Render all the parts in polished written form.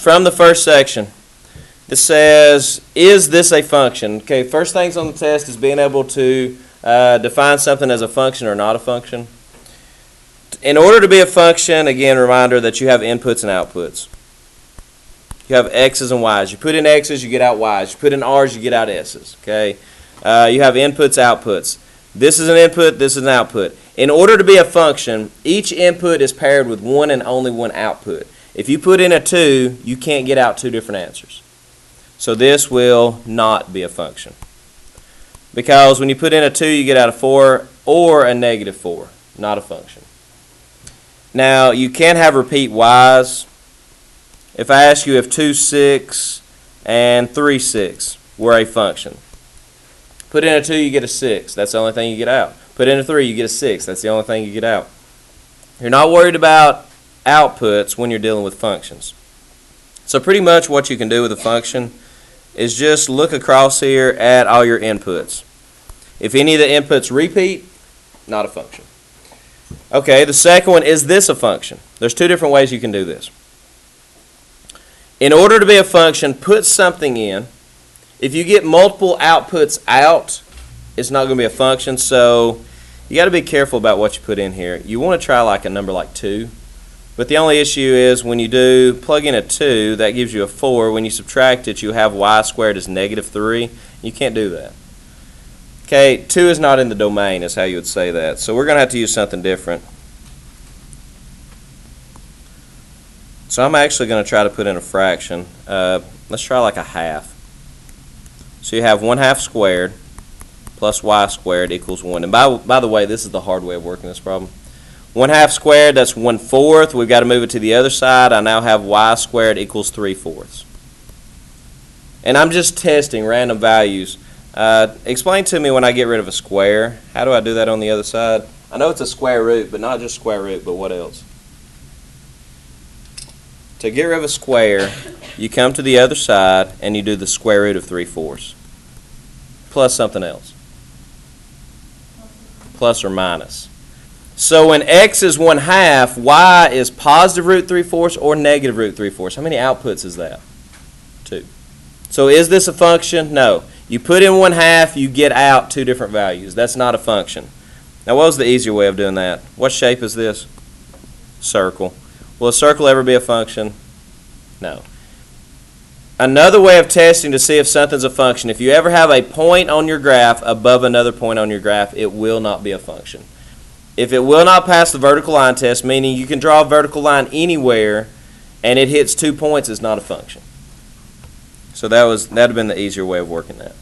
from the first section. This says, is this a function? Okay, first things on the test is being able to define something as a function or not a function. In order to be a function, again, reminder that you have inputs and outputs. You have x's and y's. You put in x's, you get out y's. You put in r's, you get out s's. Okay, you have inputs, outputs. This is an input, this is an output. In order to be a function, each input is paired with one and only one output. If you put in a 2, you can't get out two different answers. So this will not be a function. Because when you put in a 2, you get out a 4 or a negative 4. Not a function. Now, you can have repeat y's. If I ask you if 2, 6 and 3, 6 were a function. Put in a 2, you get a 6. That's the only thing you get out. Put in a 3, you get a 6. That's the only thing you get out. You're not worried about outputs when you're dealing with functions. So pretty much what you can do with a function is just look across here at all your inputs. If any of the inputs repeat, not a function. Okay, the second one, is this a function? There's two different ways you can do this. In order to be a function, put something in. If you get multiple outputs out, it's not going to be a function, so you got to be careful about what you put in here. You want to try like a number like 2. But the only issue is when you do plug in a 2, that gives you a 4. When you subtract it, you have y squared as negative 3. You can't do that. Okay, 2 is not in the domain is how you would say that. So we're going to have to use something different. So I'm actually going to try to put in a fraction. Let's try like a half. So you have 1/2 squared plus y squared equals 1. And by the way, this is the hard way of working this problem. 1/2 squared, that's 1/4. We've got to move it to the other side. I now have y squared equals 3/4. And I'm just testing random values. Explain to me when I get rid of a square. How do I do that on the other side? I know it's a square root, but not just square root, but what else? To get rid of a square, you come to the other side and you do the square root of 3/4 plus something else. Plus or minus. So when x is 1/2, y is positive root 3/4 or negative root 3/4. How many outputs is that? 2. So is this a function? No. You put in 1/2, you get out two different values. That's not a function. Now what was the easier way of doing that? What shape is this? Circle. Will a circle ever be a function? No. Another way of testing to see if something's a function, if you ever have a point on your graph above another point on your graph, it will not be a function. If it will not pass the vertical line test, meaning you can draw a vertical line anywhere and it hits 2 points, it's not a function. So that would have been the easier way of working that.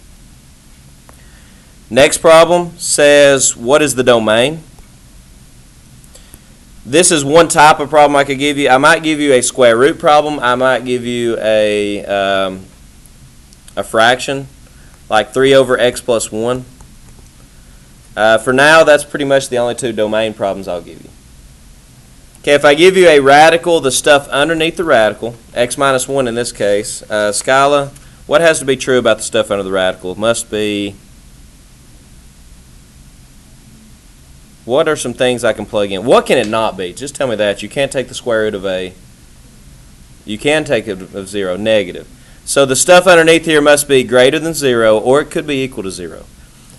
Next problem says, what is the domain? This is one type of problem I could give you. I might give you a square root problem. I might give you a fraction, like 3/x plus 1. For now, that's pretty much the only two domain problems I'll give you. Okay, if I give you a radical, the stuff underneath the radical, x minus 1 in this case, Skyla, what has to be true about the stuff under the radical? It must be, what are some things I can plug in? What can it not be? Just tell me that. You can't take the square root of a, you can take it of 0, negative. So the stuff underneath here must be greater than 0, or it could be equal to 0.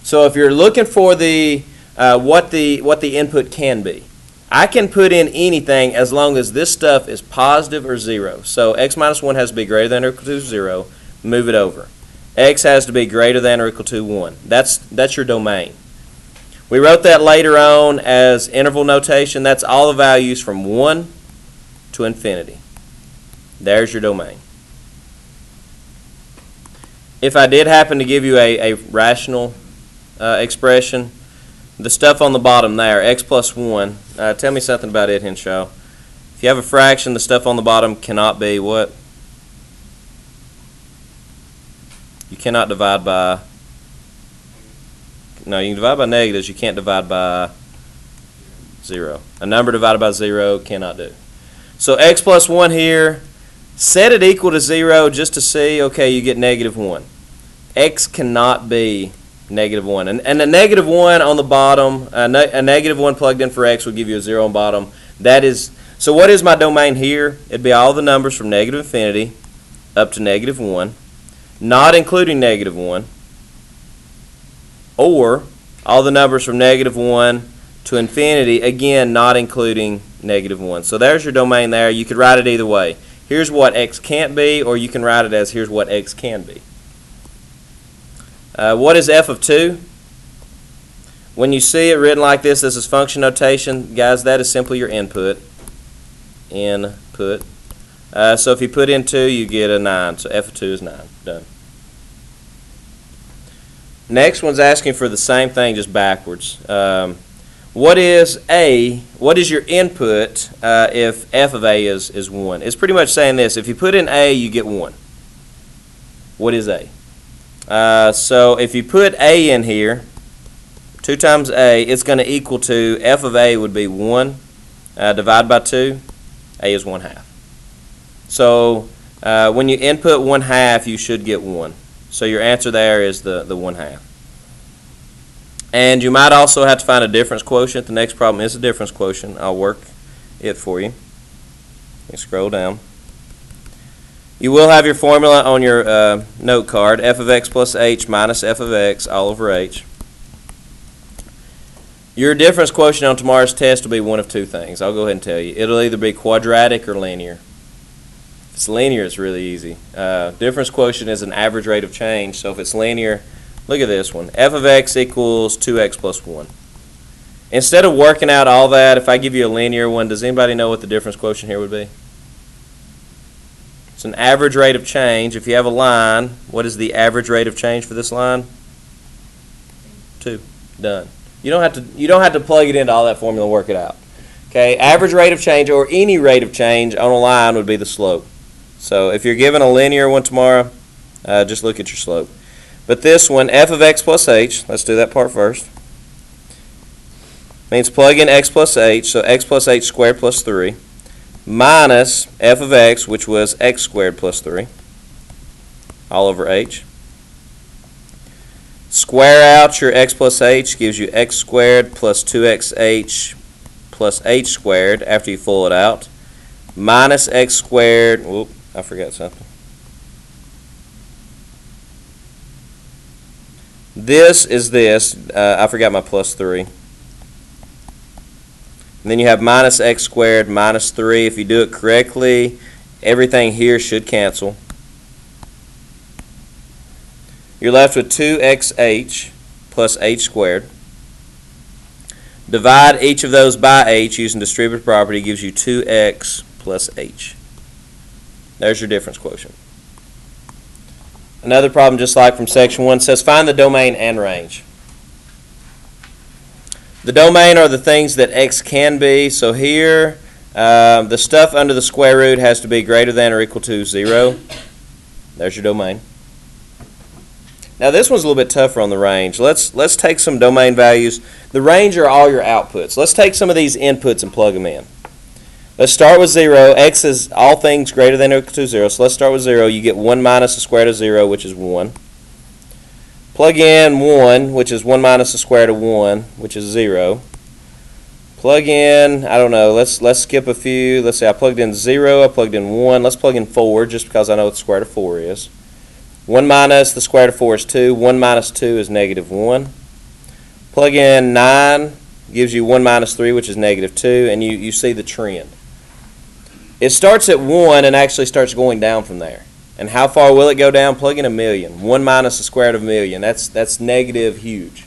So if you're looking for the what the input can be, I can put in anything as long as this stuff is positive or 0. So x minus 1 has to be greater than or equal to 0. Move it over. X has to be greater than or equal to 1. That's your domain. We wrote that later on as interval notation. That's all the values from 1 to infinity. There's your domain. If I did happen to give you a rational expression, the stuff on the bottom there, x plus 1, tell me something about it, Henshaw. If you have a fraction, the stuff on the bottom cannot be what? You cannot divide by, no, you can divide by negatives, you can't divide by 0. A number divided by 0 cannot do. So x plus 1 here, set it equal to 0 just to see, okay, you get negative 1. X cannot be negative 1. And a negative 1 on the bottom, a negative 1 plugged in for x will give you a 0 on bottom. That is, So what is my domain here? It'd be all the numbers from negative infinity up to negative 1, not including negative 1, or all the numbers from negative 1 to infinity, again, not including negative 1. So there's your domain there. You could write it either way. Here's what x can't be, or you can write it as here's what x can be. What is f of 2? When you see it written like this is function notation, guys, that is simply your input. Input. So if you put in 2, you get a 9. So f of 2 is 9. Done. Next one's asking for the same thing, just backwards. What is your input if f of a is 1? It's pretty much saying this. If you put in a, you get 1. What is a? So if you put a in here, 2 times a, it's going to equal to f of a would be 1 divided by 2. A is 1/2. So when you input 1/2, you should get 1. So your answer there is the 1/2. And you might also have to find a difference quotient. The next problem is a difference quotient. I'll work it for you. You scroll down. You will have your formula on your note card. F of x plus h minus f of x all over h. Your difference quotient on tomorrow's test will be one of two things. I'll go ahead and tell you. It'll either be quadratic or linear. If it's linear, it's really easy. Difference quotient is an average rate of change. So if it's linear, look at this one. F of x equals 2x plus 1. Instead of working out all that, if I give you a linear one, does anybody know what the difference quotient here would be? It's an average rate of change. If you have a line, what is the average rate of change for this line? 2. Done. You don't have to plug it into all that formula and work it out. Okay, average rate of change or any rate of change on a line would be the slope. So if you're given a linear one tomorrow, just look at your slope. But this one, f of x plus h, let's do that part first. Means plug in x plus h, so x plus h squared plus 3, minus f of x, which was x squared plus 3, all over h. Square out your x plus h, gives you x squared plus 2xh plus h squared after you full it out, minus x squared, whoop, I forgot something. This is this, I forgot my plus 3. And then you have minus x squared minus 3. If you do it correctly, everything here should cancel. You're left with 2xh plus h squared. Divide each of those by h using distributive property gives you 2x plus h. There's your difference quotient. Another problem just like from section 1 says find the domain and range. The domain are the things that x can be. So here the stuff under the square root has to be greater than or equal to 0. There's your domain. Now this one's a little bit tougher on the range. Let's take some domain values. The range are all your outputs. Let's take some of these inputs and plug them in. Let's start with 0. X is all things greater than or equal to 0. So let's start with 0. You get 1 minus the square root of 0, which is 1. Plug in 1, which is 1 minus the square root of 1, which is 0. Plug in, I don't know, let's skip a few. Let's say I plugged in 0, I plugged in 1. Let's plug in 4 just because I know what the square root of 4 is. 1 minus the square root of 4 is 2. 1 minus 2 is negative 1. Plug in 9, gives you 1 minus 3, which is negative 2, and you see the trend. It starts at 1 and actually starts going down from there. And how far will it go down? Plug in 1,000,000. 1 minus the square root of 1,000,000. That's negative huge.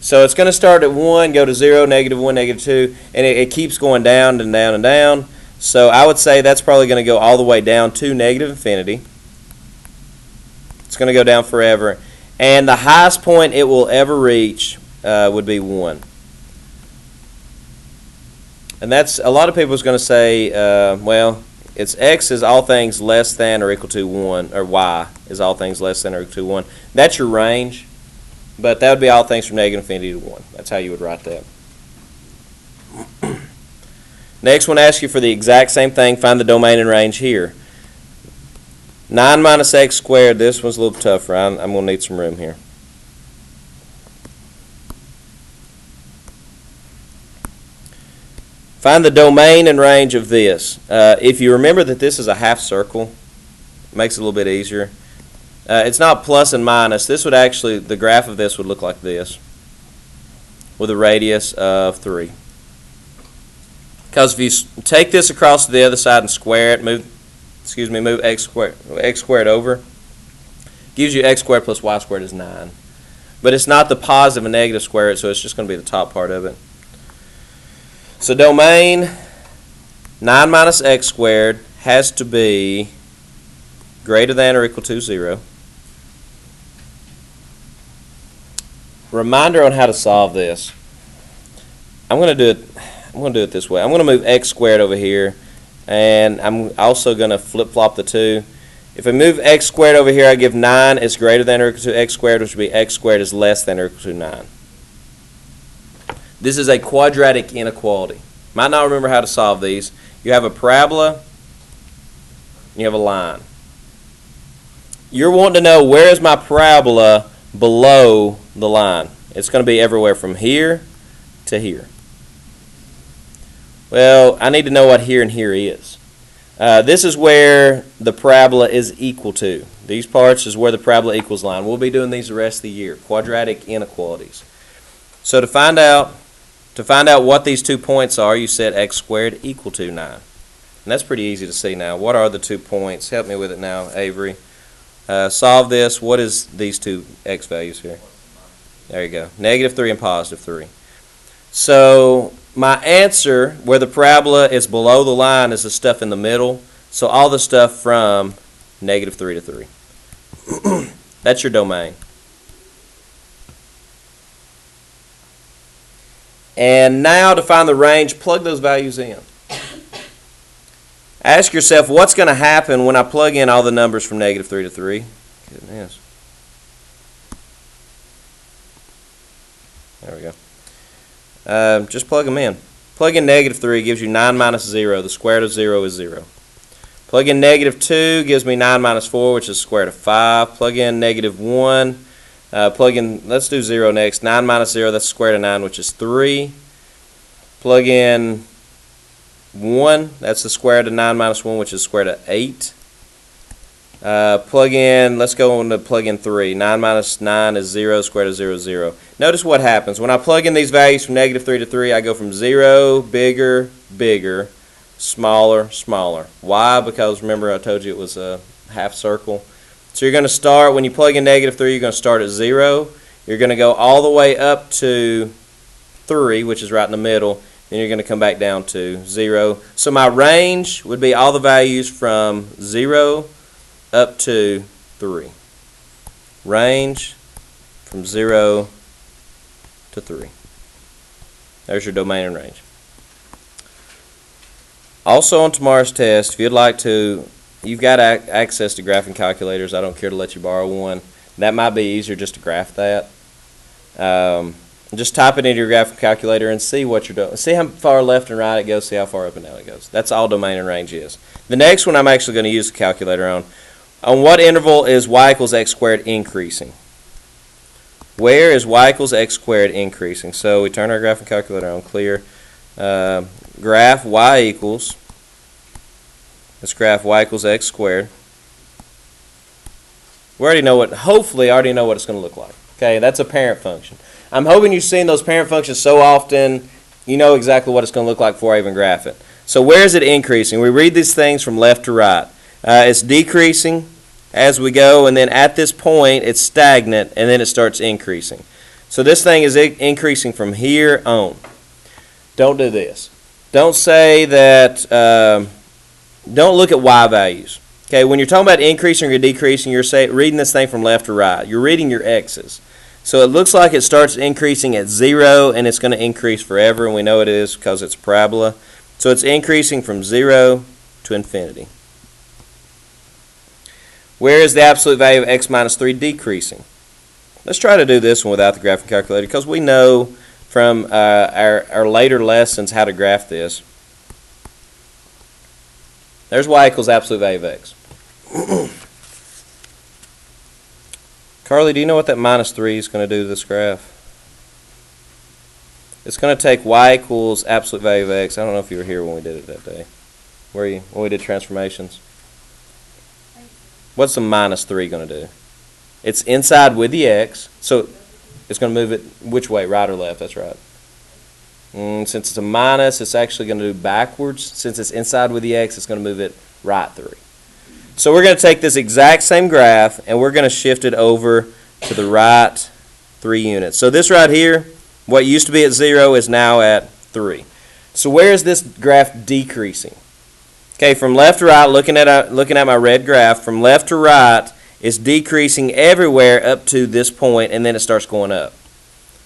So it's going to start at 1, go to 0, negative 1, negative 2, and it keeps going down and down and down. So I would say that's probably going to go all the way down to negative infinity. It's going to go down forever. And the highest point it will ever reach would be 1. And that's, a lot of people is going to say, well, it's x is all things less than or equal to 1, or y is all things less than or equal to 1. That's your range, but that would be all things from negative infinity to 1. That's how you would write that. Next one asks you for the exact same thing. Find the domain and range here. 9 minus x squared, this one's a little tougher. I'm going to need some room here. Find the domain and range of this. If you remember that this is a half circle, it makes it a little bit easier. It's not plus and minus. This would actually, the graph of this would look like this, with a radius of 3. Because if you take this across to the other side and square it, move x squared over, gives you x squared plus y squared is 9. But it's not the positive and negative squared, so it's just going to be the top part of it. So domain 9 minus x squared has to be greater than or equal to 0. Reminder on how to solve this. I'm going to do it this way. I'm going to move x squared over here, and I'm also going to flip-flop the 2. If I move x squared over here, I give 9 is greater than or equal to x squared, which would be x squared is less than or equal to 9. This is a quadratic inequality. Might not remember how to solve these. You have a parabola, and you have a line. You're wanting to know, where is my parabola below the line? It's going to be everywhere from here to here. Well, I need to know what here and here is. This is where the parabola is equal to. These parts is where the parabola equals line. We'll be doing these the rest of the year, quadratic inequalities. So to find out what these 2 points are, you set x squared equal to 9. And that's pretty easy to see now. What are the 2 points? Help me with it now, Avery. Solve this. What is these 2 x values here? There you go. -3 and +3. So my answer, where the parabola is below the line, is the stuff in the middle. So all the stuff from -3 to 3. That's your domain. And now to find the range, plug those values in. Ask yourself, what's going to happen when I plug in all the numbers from -3 to 3? Goodness. There we go. Just plug them in. Plug in -3 gives you 9 minus 0. The square root of 0 is 0. Plug in -2 gives me 9 minus 4, which is the square root of 5. Plug in -1. Plug in, let's do 0 next. 9 minus 0, that's the square root of 9, which is 3. Plug in 1, that's the square root of 9 minus 1, which is the square root of 8. Let's go on to plug in 3. 9 minus 9 is 0, square root of 0 is 0. Notice what happens. When I plug in these values from -3 to 3, I go from 0, bigger, bigger, smaller, smaller. Why? Because remember I told you it was a half circle. So you're going to start, when you plug in -3, you're going to start at 0. You're going to go all the way up to 3, which is right in the middle. Then you're going to come back down to 0. So my range would be all the values from 0 up to 3. Range from 0 to 3. There's your domain and range. Also on tomorrow's test, if you'd like to, you've got access to graphing calculators. I don't care to let you borrow one. That might be easier just to graph that. Just type it into your graphing calculator and see what you're doing. See how far left and right it goes. See how far up and down it goes. That's all domain and range is. The next one I'm actually going to use the calculator on. On what interval is y equals x squared increasing? Where is y equals x squared increasing? So we turn our graphing calculator on, clear. Graph y equals, let's graph y equals x squared. We already know hopefully already know what it's going to look like. Okay, that's a parent function. I'm hoping you've seen those parent functions so often, you know exactly what it's going to look like before I even graph it. So where is it increasing? We read these things from left to right. It's decreasing as we go, and then at this point it's stagnant, and then it starts increasing. So this thing is increasing from here on. Don't do this. Don't say that, don't look at y values. Okay, when you're talking about increasing or decreasing, you're reading this thing from left to right. You're reading your x's. So it looks like it starts increasing at 0, and it's going to increase forever, and we know it is because it's a parabola. So it's increasing from 0 to infinity. Where is the absolute value of x minus 3 decreasing? Let's try to do this one without the graphing calculator, because we know from our later lessons how to graph this. There's y equals absolute value of x. Carly, do you know what that minus 3 is going to do to this graph? It's going to take y equals absolute value of x. I don't know if you were here when we did it that day. Were you? When we did transformations? What's the minus 3 going to do? It's inside with the x, so it's going to move it which way, right or left? That's right. Since it's a minus, it's actually going to do backwards. Since it's inside with the x, it's going to move it right 3. So we're going to take this exact same graph, and we're going to shift it over to the right 3 units. So this right here, what used to be at 0 is now at 3. So where is this graph decreasing? Okay, from left to right, looking at my red graph, from left to right, it's decreasing everywhere up to this point, and then it starts going up.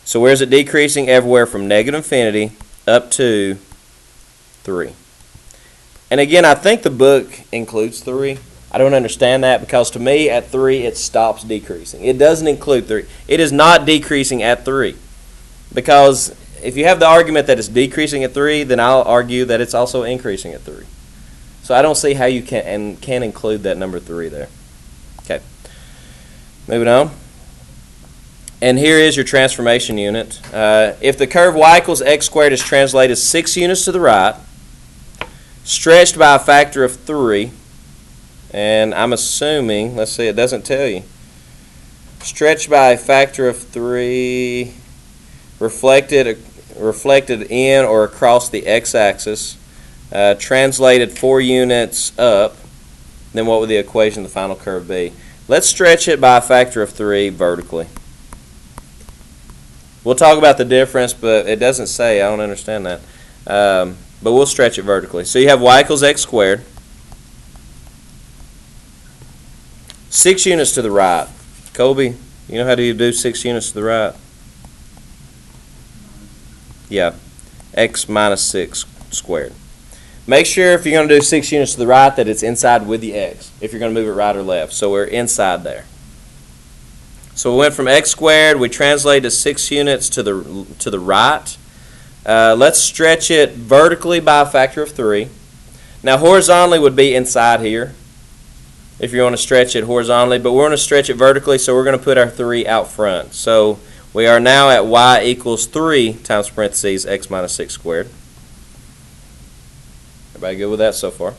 So where is it decreasing? Everywhere from negative infinity up to 3. And again, I think the book includes 3. I don't understand that, because to me at 3 it stops decreasing. It doesn't include 3. It is not decreasing at 3. Because if you have the argument that it's decreasing at 3, then I'll argue that it's also increasing at 3. So I don't see how you can include that number 3 there. Okay. Moving on. And here is your transformation unit. If the curve y equals x squared is translated 6 units to the right, stretched by a factor of 3, and I'm assuming, let's see, it doesn't tell you. Stretched by a factor of 3, reflected in or across the x-axis, translated 4 units up, then what would the equation of the final curve be? Let's stretch it by a factor of 3 vertically. We'll talk about the difference, but it doesn't say. I don't understand that. But we'll stretch it vertically. So you have y equals x squared. 6 units to the right. Colby, you know how do you do 6 units to the right? Yeah, x minus 6 squared. Make sure if you're going to do 6 units to the right that it's inside with the x, if you're going to move it right or left. So we're inside there. So we went from x squared, we translated 6 units to the right. Let's stretch it vertically by a factor of 3. Now horizontally would be inside here, if you want to stretch it horizontally, but we're going to stretch it vertically, so we're going to put our 3 out front. So we are now at y equals 3 times parentheses x minus 6 squared. Everybody good with that so far?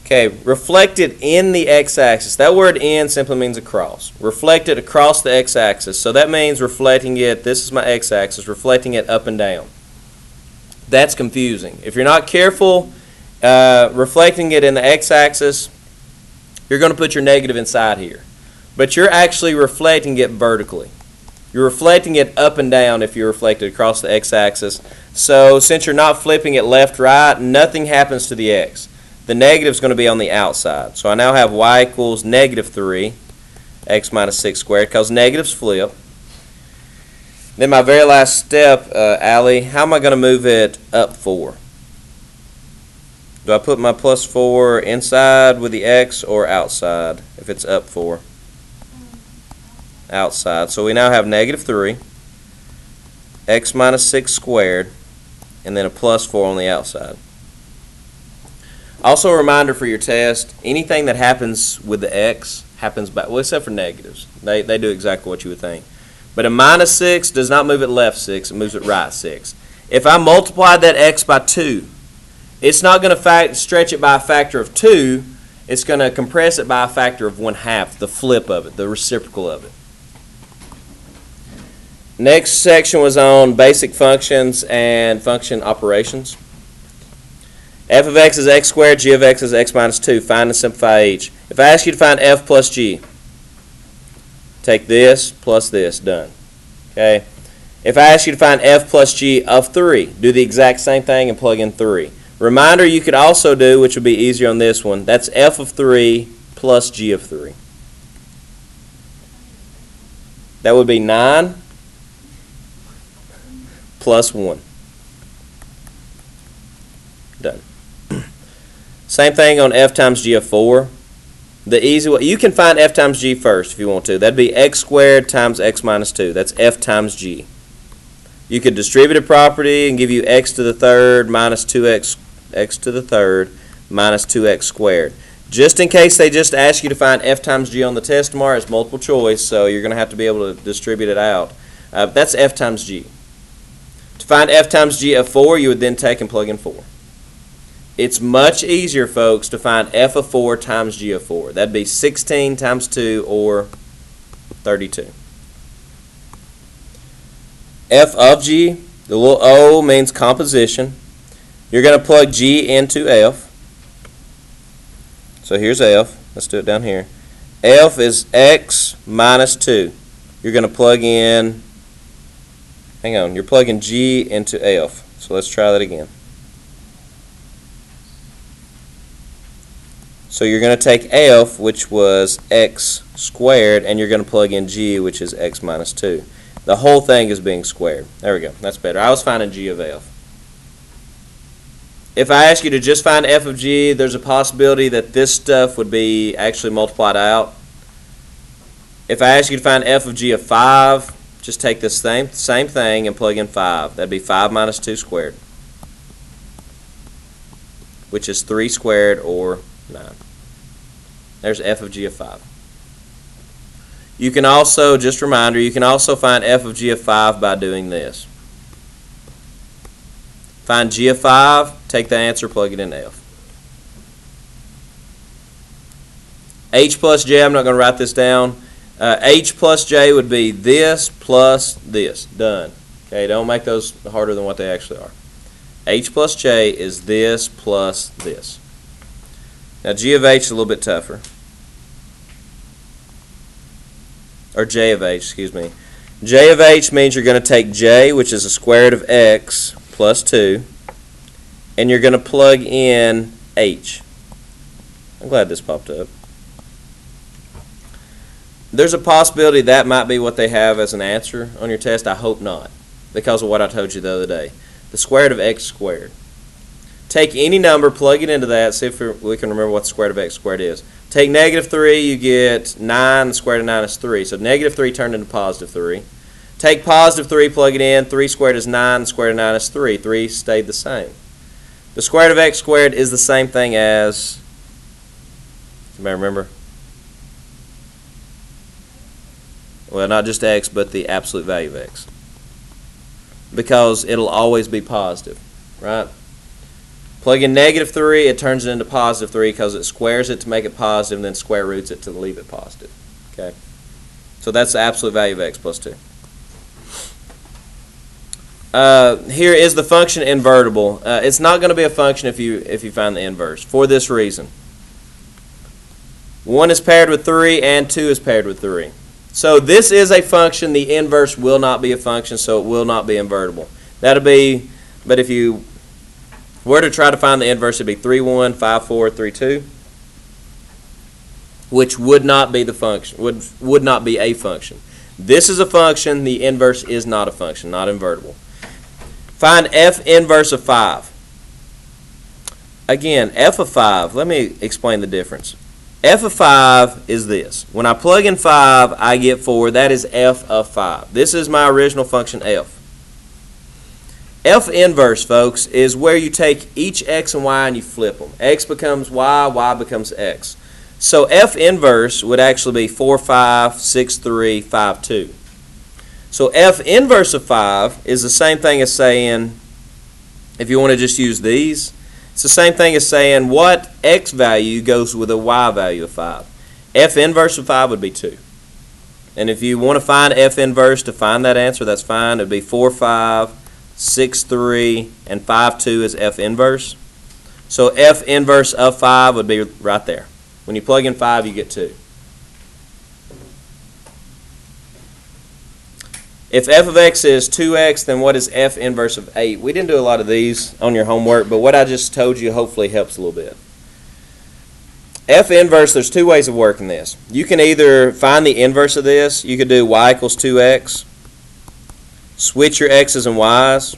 Okay, reflected in the x-axis. That word in simply means across. Reflected across the x-axis. So that means reflecting it, this is my x-axis, reflecting it up and down. That's confusing. If you're not careful reflecting it in the x-axis, you're going to put your negative inside here. But you're actually reflecting it vertically. You're reflecting it up and down if you're reflected across the x-axis. So since you're not flipping it left, right, nothing happens to the x. The negative is going to be on the outside. So I now have y equals negative 3 x minus 6 squared, because negatives flip. Then my very last step, Allie, how am I going to move it up 4? Do I put my plus 4 inside with the x or outside if it's up 4? Outside. So we now have negative 3 x minus 6 squared, and then a plus 4 on the outside. Also a reminder for your test, anything that happens with the x happens back, well, except for negatives. They do exactly what you would think. But a minus 6 does not move it left 6, it moves it right 6. If I multiply that x by 2, it's not going to stretch it by a factor of 2, it's going to compress it by a factor of 1/2, the flip of it, the reciprocal of it. Next section was on basic functions and function operations. F of x is x squared, g of x is x minus 2. Find and simplify each. If I ask you to find f plus g, take this plus this, done. Okay. If I ask you to find f plus g of 3, do the exact same thing and plug in 3. Reminder you could also do, which would be easier on this one, that's f of 3 plus g of 3. That would be 9 plus 1. Done. Same thing on f times g of 4. The easy way, you can find f times g first if you want to. That'd be x squared times x minus 2. That's f times g. You could distribute a property and give you x to the third minus 2x x to the third minus 2x squared. Just in case they just ask you to find f times g on the test tomorrow, it's multiple choice, so you're going to have to be able to distribute it out. That's f times g. To find f times g of 4, you would then take and plug in 4. It's much easier, folks, to find f of 4 times g of 4. That'd be 16 times 2, or 32. F of g, the little o means composition. You're going to plug g into f. So here's f. Let's do it down here. F is x minus 2. You're going to plug in, hang on, you're plugging g into f. So let's try that again. So you're going to take f, which was x squared, and you're going to plug in g, which is x minus 2. The whole thing is being squared. There we go. That's better. I was finding g of f. If I ask you to just find f of g, there's a possibility that this stuff would be actually multiplied out. If I ask you to find f of g of 5, just take this same thing and plug in 5. That'd be 5 minus 2 squared, which is 3 squared, or 9. There's f of g of 5. You can also, just a reminder, you can also find f of g of 5 by doing this. Find g of 5, take the answer, plug it in f. H plus j, I'm not going to write this down. H plus j would be this plus this. Done. Okay, don't make those harder than what they actually are. H plus j is this plus this. Now g of h is a little bit tougher. Or j of h, excuse me. J of h means you're going to take j, which is the square root of x plus 2, and you're going to plug in h. I'm glad this popped up. There's a possibility that might be what they have as an answer on your test. I hope not, because of what I told you the other day. The square root of x squared. Take any number, plug it into that, see if we can remember what the square root of x squared is. Take negative 3, you get 9, the square root of 9 is 3. So negative 3 turned into positive 3. Take positive 3, plug it in, 3 squared is 9, the square root of 9 is 3. 3 stayed the same. The square root of x squared is the same thing as, anybody remember? Well, not just x, but the absolute value of x. Because it'll always be positive, right? Plug in negative 3, it turns it into positive 3 because it squares it to make it positive and then square roots it to leave it positive. Okay? So that's the absolute value of x plus 2. Here is the function invertible. It's not going to be a function if you find the inverse, for this reason. 1 is paired with 3 and 2 is paired with 3. So this is a function. The inverse will not be a function, so it will not be invertible. That'll be, but if you were to try to find the inverse, it'd be 3, 1, 5, 4, 3, 2, which would not be the function, would not be a function. This is a function. The inverse is not a function, not invertible. Find f inverse of 5. Again, f of 5, let me explain the difference. F of 5 is this. When I plug in 5, I get 4. That is f of 5. This is my original function f. F inverse, folks, is where you take each x and y and you flip them. X becomes y, y becomes x. So f inverse would actually be 4, 5, 6, 3, 5, 2. So f inverse of 5 is the same thing as saying, if you want to just use these, it's the same thing as saying what x value goes with a y value of 5. F inverse of 5 would be 2. And if you want to find f inverse to find that answer, that's fine. It would be 4, 5, 6, 3, and 5, 2 is f inverse. So f inverse of 5 would be right there. When you plug in 5, you get 2. If f of x is 2x, then what is f inverse of 8? We didn't do a lot of these on your homework, but what I just told you hopefully helps a little bit. F inverse, there's two ways of working this. You can either find the inverse of this. You could do y equals 2x. Switch your x's and y's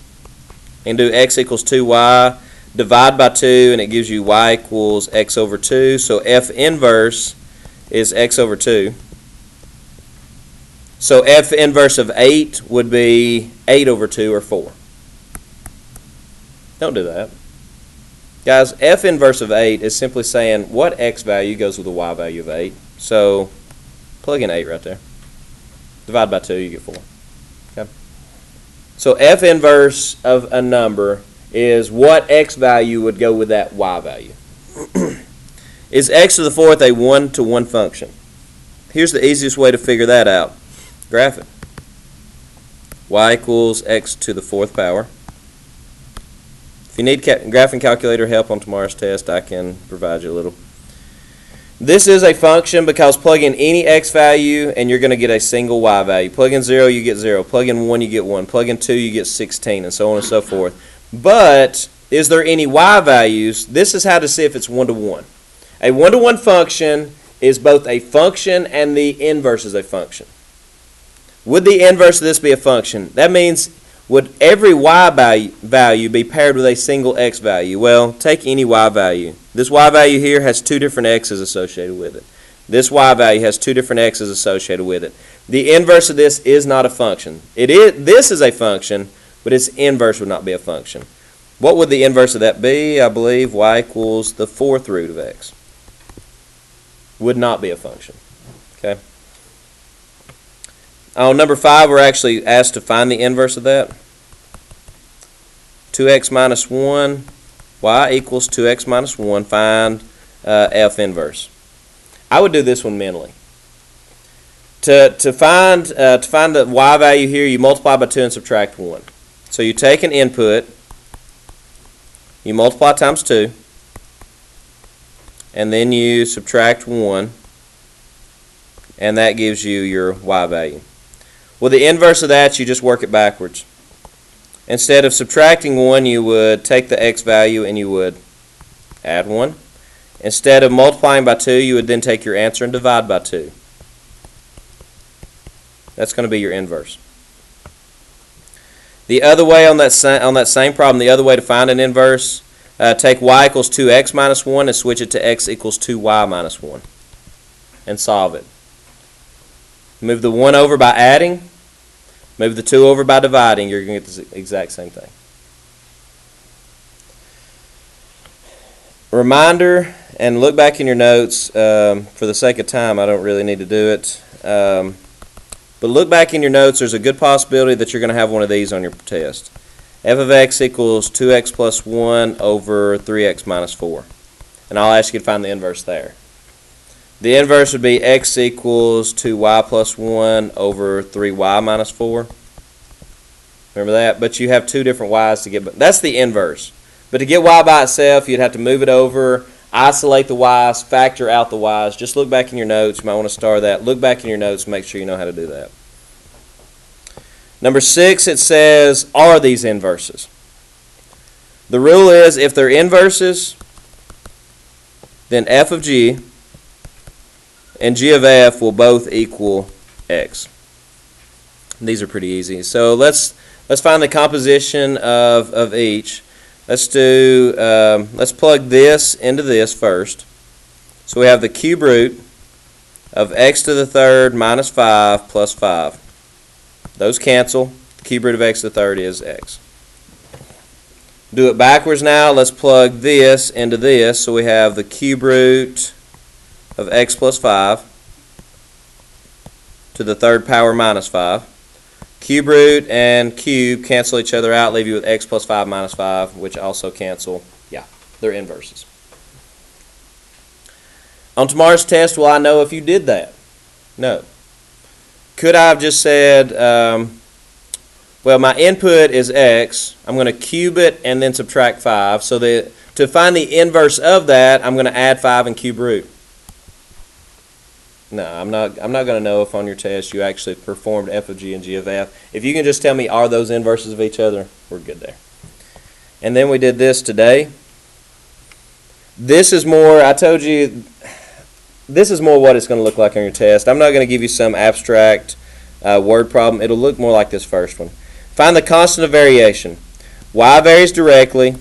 and do x equals 2y. Divide by 2, and it gives you y equals x over 2. So f inverse is x over 2. So f inverse of 8 would be 8 over 2, or 4. Don't do that. Guys, f inverse of 8 is simply saying what x value goes with the y value of 8. So plug in 8 right there. Divide by 2, you get 4. Okay? So f inverse of a number is what x value would go with that y value. Is x to the fourth a one-to-one function? Here's the easiest way to figure that out. Graph it. Y equals x to the fourth power. If you need graphing calculator help on tomorrow's test, I can provide you a little. This is a function because plug in any x value and you're going to get a single y value. Plug in 0, you get 0. Plug in 1, you get 1. Plug in 2, you get 16, and so on and so forth. But is there any y values? This is how to see if it's one-to-one. A one-to-one function is both a function and the inverse is a function. Would the inverse of this be a function? That means, would every y value be paired with a single x value? Well, take any y value. This y value here has two different x's associated with it. This y value has two different x's associated with it. The inverse of this is not a function. This is a function, but its inverse would not be a function. What would the inverse of that be? I believe y equals the fourth root of x. Would not be a function. Okay. On number 5, we're actually asked to find the inverse of that. 2x minus 1, y equals 2x minus 1. Find f inverse. I would do this one mentally. To find the y value here, you multiply by 2 and subtract 1. So you take an input, you multiply times 2, and then you subtract 1, and that gives you your y value. Well, the inverse of that, you just work it backwards. Instead of subtracting 1, you would take the x value and you would add 1. Instead of multiplying by 2, you would then take your answer and divide by 2. That's going to be your inverse. The other way on that same problem, the other way to find an inverse, take y equals 2x minus 1 and switch it to x equals 2y minus 1 and solve it. Move the 1 over by adding, move the 2 over by dividing, you're going to get the exact same thing. Reminder, and look back in your notes, for the sake of time I don't really need to do it, but look back in your notes. There's a good possibility that you're going to have one of these on your test. F of x equals 2x plus 1 over 3x minus 4. And I'll ask you to find the inverse there. The inverse would be x equals 2y plus 1 over 3y minus 4. Remember that? But you have two different y's to get. That's the inverse. But to get y by itself, you'd have to move it over, isolate the y's, factor out the y's. Just look back in your notes. You might want to star that. Look back in your notes and make sure you know how to do that. Number 6, it says, are these inverses? The rule is if they're inverses, then f of g and g of f will both equal x. These are pretty easy. So let's find the composition of each. Let's plug this into this first. So we have the cube root of x to the third minus 5 plus 5. Those cancel. The cube root of x to the third is x. Do it backwards now. Let's plug this into this. So we have the cube root of x plus 5 to the third power minus 5. Cube root and cube cancel each other out, leave you with x plus 5 minus 5, which also cancel. Yeah, they're inverses. On tomorrow's test, will I know if you did that? No. Could I have just said, well, my input is x. I'm going to cube it and then subtract 5. So to find the inverse of that, I'm going to add 5 and cube root. No, I'm not going to know if on your test you actually performed f of g and g of f. If you can just tell me are those inverses of each other, we're good there. And then we did this today. This is more, I told you, this is more what it's going to look like on your test. I'm not going to give you some abstract word problem. It'll look more like this first one. Find the constant of variation. Y varies directly.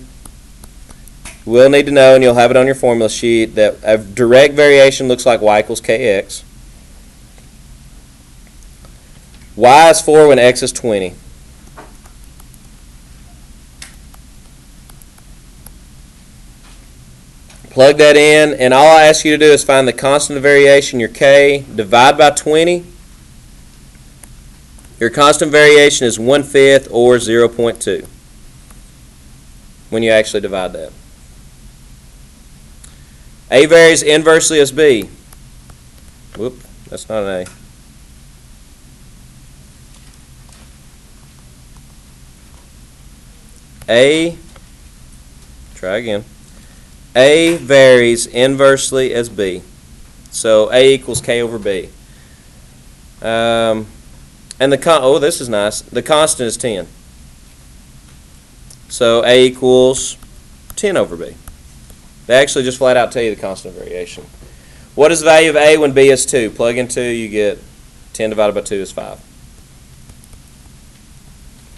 We'll need to know, and you'll have it on your formula sheet, that a direct variation looks like y equals kx. Y is 4 when x is 20. Plug that in, and all I ask you to do is find the constant of variation, your k, divide by 20, Your constant variation is 1/5 or 0.2 when you actually divide that. A varies inversely as B. Whoop, that's not an A. Try again. A varies inversely as B. So A equals K over B. And this is nice. The constant is 10. So A equals 10 over B. They actually just flat out tell you the constant variation. What is the value of A when B is 2? Plug in 2, you get 10 divided by 2 is 5.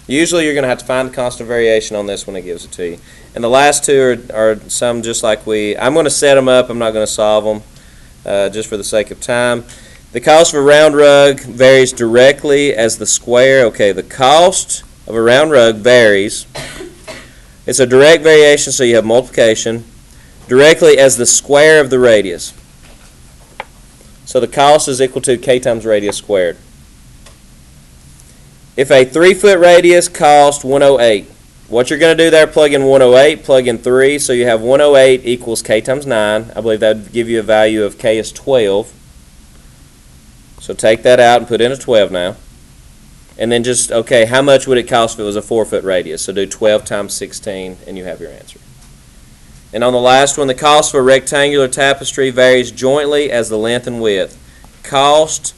Usually you're going to have to find the constant variation on this when it gives it to you. And the last two are some just like I'm going to set them up. I'm not going to solve them just for the sake of time. The cost of a round rug varies directly as the square. Okay, the cost of a round rug varies. It's a direct variation, so you have multiplication. Directly as the square of the radius. So the cost is equal to K times radius squared. If a 3-foot radius costs 108, what you're going to do there, plug in 108, plug in 3, so you have 108 equals K times 9. I believe that would give you a value of K is 12. So take that out and put in a 12 now. And then just, okay, how much would it cost if it was a 4-foot radius? So do 12 times 16 and you have your answer. And on the last one, the cost of a rectangular tapestry varies jointly as the length and width. Cost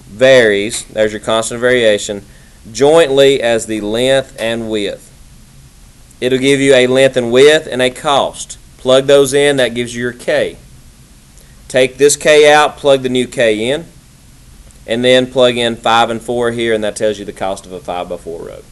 varies, there's your constant variation, jointly as the length and width. It'll give you a length and width and a cost. Plug those in, that gives you your K. Take this K out, plug the new K in, and then plug in 5 and 4 here, and that tells you the cost of a 5x4 rug.